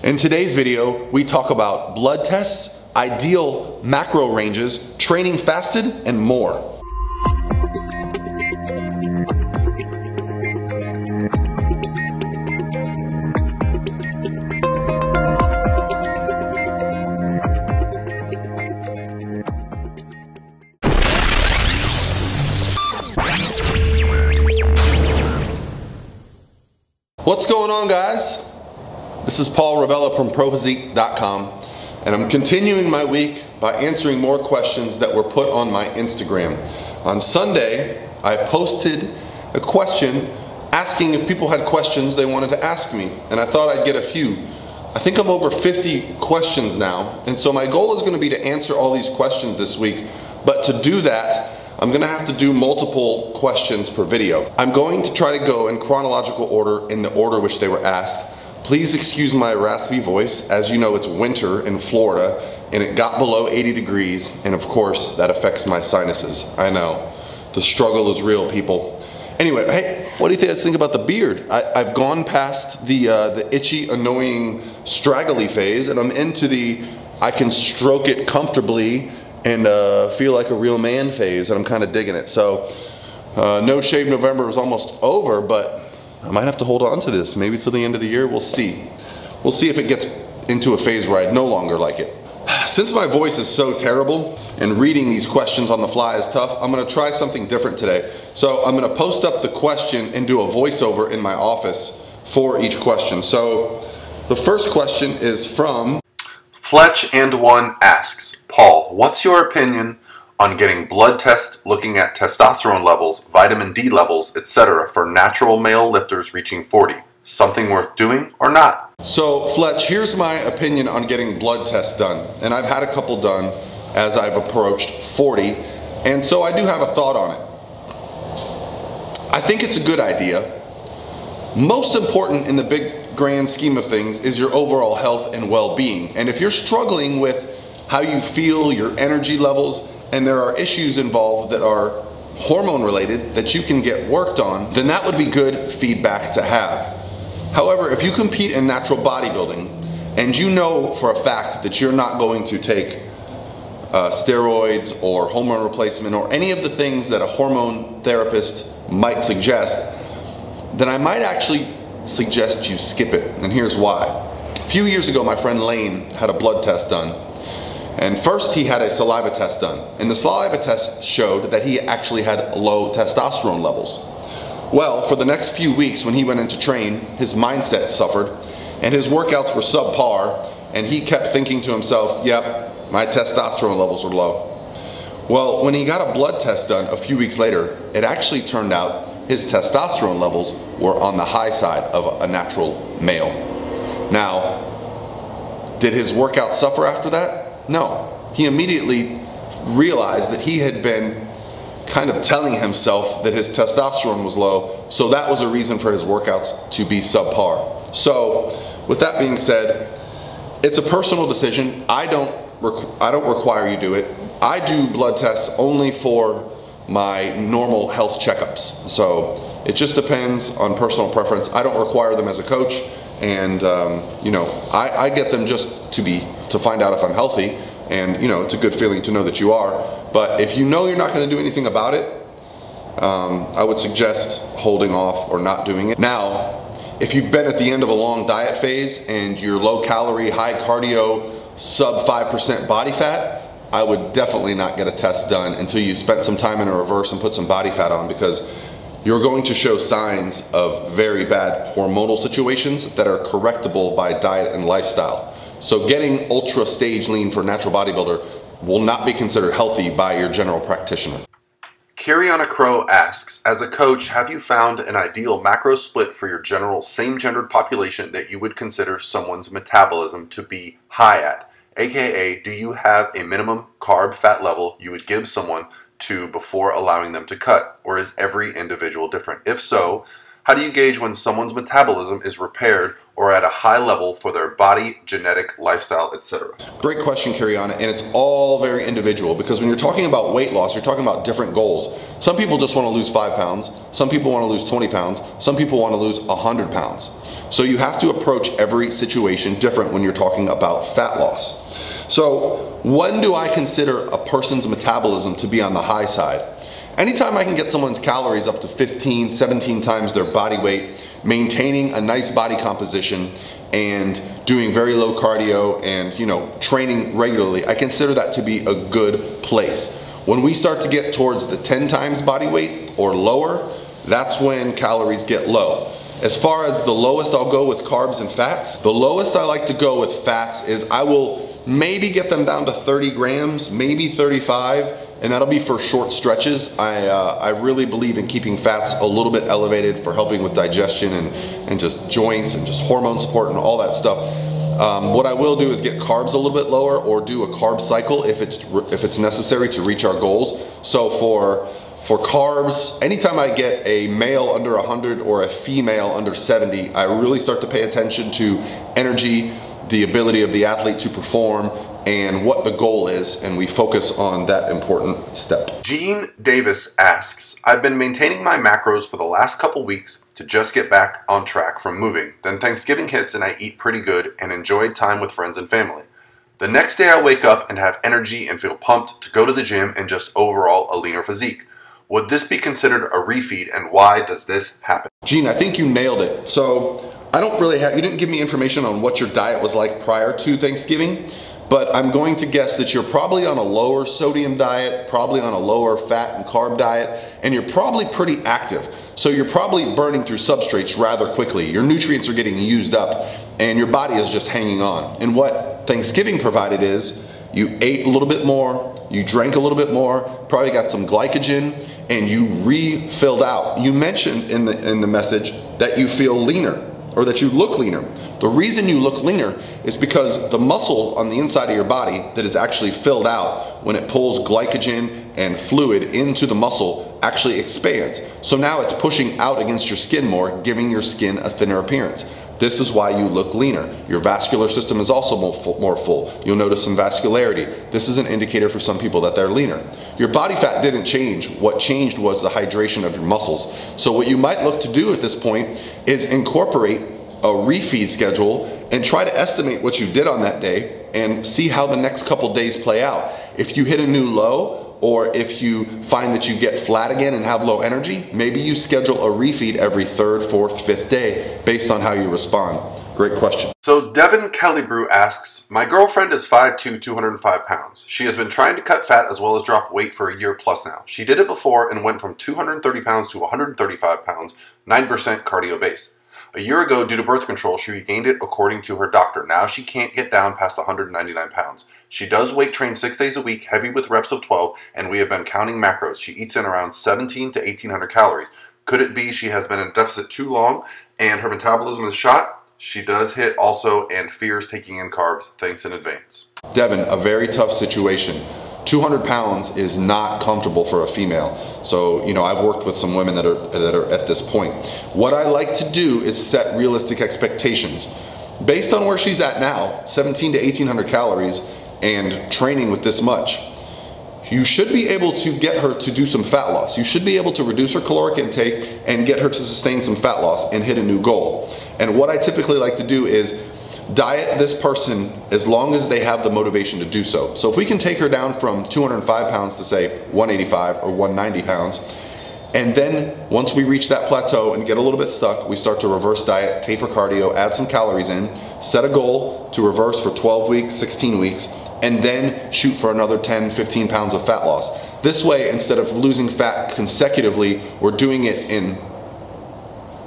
In today's video, we talk about blood tests, ideal macro ranges, training fasted, and more. What's going on, guys? This is Paul Revelia from ProPhysique.com, and I'm continuing my week by answering more questions that were put on my Instagram. On Sunday, I posted a question asking if people had questions they wanted to ask me, and I thought I'd get a few. I think I'm over 50 questions now, and so my goal is going to be to answer all these questions this week, but to do that, I'm going to have to do multiple questions per video. I'm going to try to go in chronological order in the order which they were asked. Please excuse my raspy voice. As you know, it's winter in Florida and it got below 80 degrees, and of course that affects my sinuses. I know, the struggle is real, people. Anyway, hey, what do you think about the beard? I've gone past the itchy, annoying, straggly phase, and I'm into the I can stroke it comfortably and feel like a real man phase, and I'm kind of digging it. So No Shave November is almost over, but I might have to hold on to this maybe till the end of the year. We'll see. We'll see if it gets into a phase where I no longer like it. Since my voice is so terrible and reading these questions on the fly is tough, I'm gonna try something different today. So I'm gonna post up the question and do a voiceover in my office for each question. So the first question is from Fletch and One asks, Paul, what's your opinion on getting blood tests looking at testosterone levels, vitamin D levels, etc. for natural male lifters reaching 40? Something worth doing or not? So Fletch, here's my opinion on getting blood tests done. And I've had a couple done as I've approached 40. And so I do have a thought on it. I think it's a good idea. Most important in the big grand scheme of things is your overall health and well-being. And if you're struggling with how you feel, your energy levels, and there are issues involved that are hormone related that you can get worked on, then that would be good feedback to have. However, if you compete in natural bodybuilding and you know for a fact that you're not going to take steroids or hormone replacement or any of the things that a hormone therapist might suggest, then I might actually suggest you skip it, and here's why. A few years ago, my friend Lane had a blood test done. And first he had a saliva test done. And the saliva test showed that he actually had low testosterone levels. Well, for the next few weeks when he went in to train, his mindset suffered and his workouts were subpar, and he kept thinking to himself, yep, my testosterone levels are low. Well, when he got a blood test done a few weeks later, it actually turned out his testosterone levels were on the high side of a natural male. Now, did his workout suffer after that? No, he immediately realized that he had been kind of telling himself that his testosterone was low, so that was a reason for his workouts to be subpar. So, with that being said, it's a personal decision. I don't require you do it. I do blood tests only for my normal health checkups. So it just depends on personal preference. I don't require them as a coach, and you know, I get them just to find out if I'm healthy, and you know, it's a good feeling to know that you are. But if you know you're not going to do anything about it, I would suggest holding off or not doing it. Now, if you've been at the end of a long diet phase and you're low calorie, high cardio, sub 5% body fat, I would definitely not get a test done until you spent some time in a reverse and put some body fat on, because you're going to show signs of very bad hormonal situations that are correctable by diet and lifestyle. So getting ultra stage lean for a natural bodybuilder will not be considered healthy by your general practitioner. Kiriana Crow asks, as a coach, have you found an ideal macro split for your general same-gendered population that you would consider someone's metabolism to be high at? AKA, do you have a minimum carb fat level you would give someone to before allowing them to cut? Or is every individual different? If so, how do you gauge when someone's metabolism is repaired or at a high level for their body, genetic, lifestyle, etc.? Great question, Kiriana, and it's all very individual, because when you're talking about weight loss, you're talking about different goals. Some people just want to lose 5 pounds, some people want to lose 20 pounds, some people want to lose 100 pounds. So you have to approach every situation different when you're talking about fat loss. So when do I consider a person's metabolism to be on the high side? Anytime I can get someone's calories up to 15, 17 times their body weight, maintaining a nice body composition, and doing very low cardio and training regularly, I consider that to be a good place. When we start to get towards the 10 times body weight or lower, that's when calories get low. As far as the lowest I'll go with carbs and fats, the lowest I like to go with fats is I will maybe get them down to 30 grams, maybe 35, and that'll be for short stretches. I really believe in keeping fats a little bit elevated for helping with digestion and just joints and just hormone support and all that stuff. What I will do is get carbs a little bit lower or do a carb cycle if it's necessary to reach our goals. So for carbs, anytime I get a male under 100 or a female under 70, I really start to pay attention to energy, the ability of the athlete to perform, and what the goal is, and we focus on that important step. Gene Davis asks, I've been maintaining my macros for the last couple weeks to just get back on track from moving. Then Thanksgiving hits and I eat pretty good and enjoy time with friends and family. The next day I wake up and have energy and feel pumped to go to the gym and just overall a leaner physique. Would this be considered a refeed, and why does this happen? Gene, I think you nailed it. So I don't really have, you didn't give me information on what your diet was like prior to Thanksgiving, but I'm going to guess that you're probably on a lower sodium diet, probably on a lower fat and carb diet, and you're probably pretty active. So you're probably burning through substrates rather quickly. Your nutrients are getting used up and your body is just hanging on. And what Thanksgiving provided is you ate a little bit more, you drank a little bit more, probably got some glycogen, and you refilled out. You mentioned in the message that you feel leaner or that you look leaner. The reason you look leaner is because the muscle on the inside of your body that is actually filled out when it pulls glycogen and fluid into the muscle actually expands. So now it's pushing out against your skin more, giving your skin a thinner appearance. This is why you look leaner. Your vascular system is also more full. You'll notice some vascularity. This is an indicator for some people that they're leaner. Your body fat didn't change. What changed was the hydration of your muscles. So what you might look to do at this point is incorporate a refeed schedule and try to estimate what you did on that day and see how the next couple days play out. If you hit a new low, or if you find that you get flat again and have low energy, maybe you schedule a refeed every 3rd, 4th, 5th day based on how you respond. Great question. So Devin Kellybrew asks, my girlfriend is 5'2", 205 pounds. She has been trying to cut fat as well as drop weight for a year plus now. She did it before and went from 230 pounds to 135 pounds, 9% cardio base. A year ago, due to birth control, she regained it according to her doctor. Now she can't get down past 199 pounds. She does weight train 6 days a week, heavy with reps of 12, and we have been counting macros. She eats in around 17 to 1800 calories. Could it be she has been in deficit too long and her metabolism is shot? She does hit also and fears taking in carbs. Thanks in advance. Devin, a very tough situation. 200 pounds is not comfortable for a female. So, I've worked with some women that are at this point. What I like to do is set realistic expectations. Based on where she's at now, 17 to 1800 calories and training with this much, you should be able to get her to do some fat loss. You should be able to reduce her caloric intake and get her to sustain some fat loss and hit a new goal. And what I typically like to do is diet this person as long as they have the motivation to do so. So if we can take her down from 205 pounds to say 185 or 190 pounds, and then once we reach that plateau and get a little bit stuck, we start to reverse diet, taper cardio, add some calories in, set a goal to reverse for 12 weeks, 16 weeks, and then shoot for another 10, 15 pounds of fat loss. This way, instead of losing fat consecutively, we're doing it in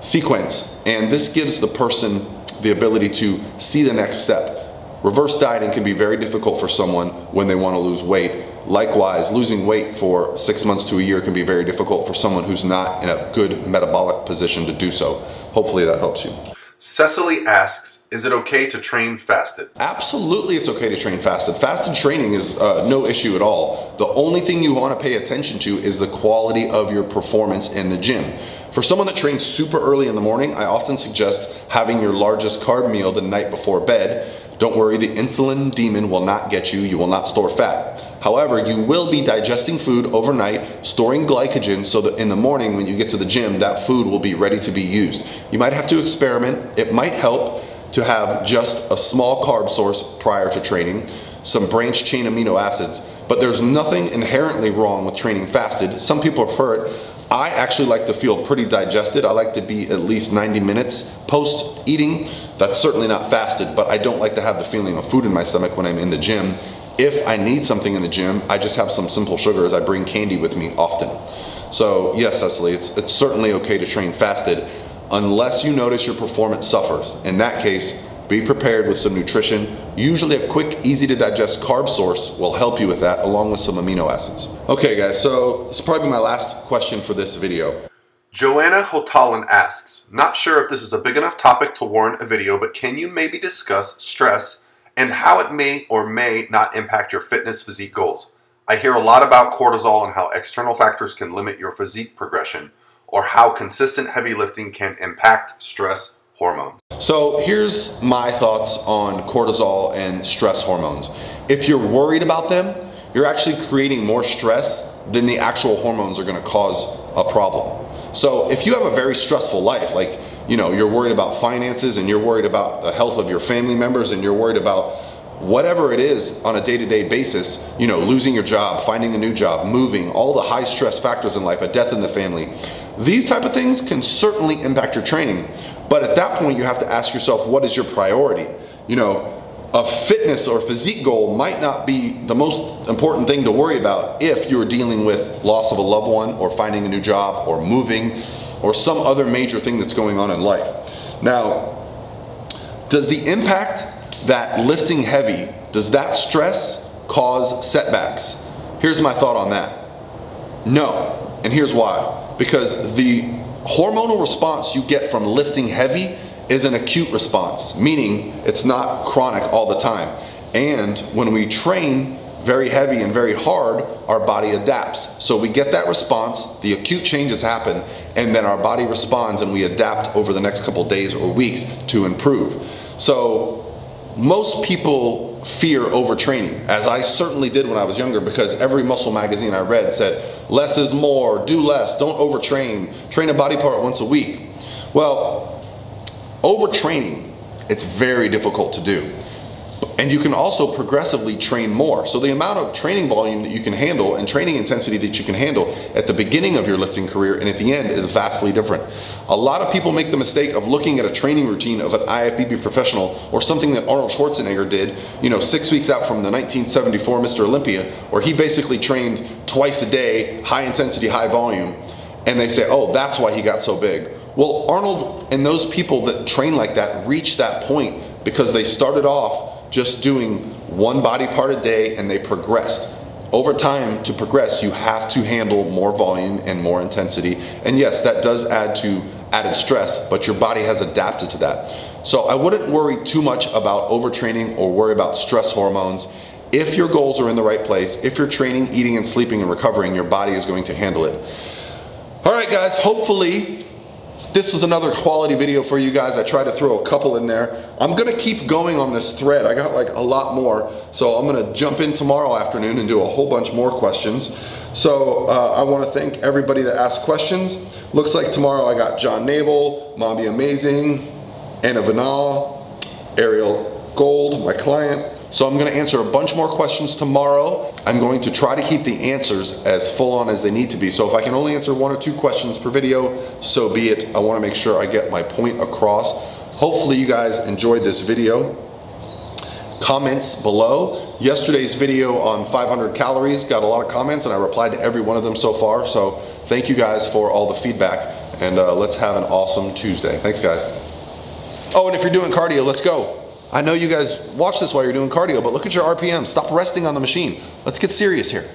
sequence, and this gives the person the ability to see the next step. Reverse dieting can be very difficult for someone when they want to lose weight. Likewise, losing weight for 6 months to a year can be very difficult for someone who's not in a good metabolic position to do so. Hopefully that helps you. Cecily asks, is it okay to train fasted? Absolutely, it's okay to train fasted. Fasted training is no issue at all. The only thing you want to pay attention to is the quality of your performance in the gym. For someone that trains super early in the morning, I often suggest having your largest carb meal the night before bed. Don't worry, the insulin demon will not get you. You will not store fat. However, you will be digesting food overnight, storing glycogen so that in the morning when you get to the gym, that food will be ready to be used. You might have to experiment. It might help to have just a small carb source prior to training, some branched chain amino acids, but there's nothing inherently wrong with training fasted. Some people prefer it. I actually like to feel pretty digested. I like to be at least 90 minutes post eating. That's certainly not fasted, but I don't like to have the feeling of food in my stomach when I'm in the gym. If I need something in the gym, I just have some simple sugars. I bring candy with me often. So yes, Cecily, it's certainly okay to train fasted unless you notice your performance suffers. In that case, be prepared with some nutrition. Usually a quick, easy to digest carb source will help you with that, along with some amino acids. Okay guys, so this is probably my last question for this video. Joanna Hotalan asks, not sure if this is a big enough topic to warrant a video, but can you maybe discuss stress and how it may or may not impact your fitness physique goals? I hear a lot about cortisol and how external factors can limit your physique progression, or how consistent heavy lifting can impact stress hormones. So here's my thoughts on cortisol and stress hormones. If you're worried about them, you're actually creating more stress than the actual hormones are gonna cause a problem. So if you have a very stressful life, like you're worried about finances and you're worried about the health of your family members and you're worried about whatever it is on a day-to-day basis, losing your job, finding a new job, moving, all the high stress factors in life, a death in the family, these type of things can certainly impact your training. But at that point, you have to ask yourself, what is your priority? A fitness or physique goal might not be the most important thing to worry about if you're dealing with loss of a loved one or finding a new job or moving or some other major thing that's going on in life. Now, does the impact that lifting heavy, does that stress cause setbacks? Here's my thought on that. No, and here's why. Because the hormonal response you get from lifting heavy is an acute response, meaning it's not chronic all the time. And when we train very heavy and very hard, our body adapts. So we get that response, the acute changes happen, and then our body responds and we adapt over the next couple days or weeks to improve. So most people fear overtraining, as I certainly did when I was younger, because every muscle magazine I read said, less is more, do less, don't overtrain, train a body part once a week. Well, overtraining, it's very difficult to do. And you can also progressively train more. So the amount of training volume that you can handle and training intensity that you can handle at the beginning of your lifting career and at the end is vastly different. A lot of people make the mistake of looking at a training routine of an IFBB professional or something that Arnold Schwarzenegger did, 6 weeks out from the 1974 Mr. Olympia, where he basically trained twice a day, high intensity, high volume, and they say, oh, that's why he got so big. Well, Arnold and those people that train like that reach that point because they started off just doing one body part a day and they progressed. Over time, to progress, you have to handle more volume and more intensity. And yes, that does add to added stress, but your body has adapted to that. So I wouldn't worry too much about overtraining or worry about stress hormones. If your goals are in the right place, if you're training, eating, and sleeping and recovering, your body is going to handle it. All right, guys, hopefully this was another quality video for you guys. I tried to throw a couple in there. I'm gonna keep going on this thread. I got like a lot more. So I'm gonna jump in tomorrow afternoon and do a whole bunch more questions. So I wanna thank everybody that asked questions. Looks like tomorrow I got John Naval, Mommy Amazing, Anna Vinal, Ariel Gold, my client. So I'm gonna answer a bunch more questions tomorrow. I'm going to try to keep the answers as full on as they need to be. So if I can only answer 1 or 2 questions per video, so be it. I wanna make sure I get my point across. Hopefully you guys enjoyed this video. Comments below. Yesterday's video on 500 calories got a lot of comments and I replied to every one of them so far. So thank you guys for all the feedback and let's have an awesome Tuesday. Thanks guys. Oh, and if you're doing cardio, let's go. I know you guys watch this while you're doing cardio, but look at your RPM. Stop resting on the machine. Let's get serious here.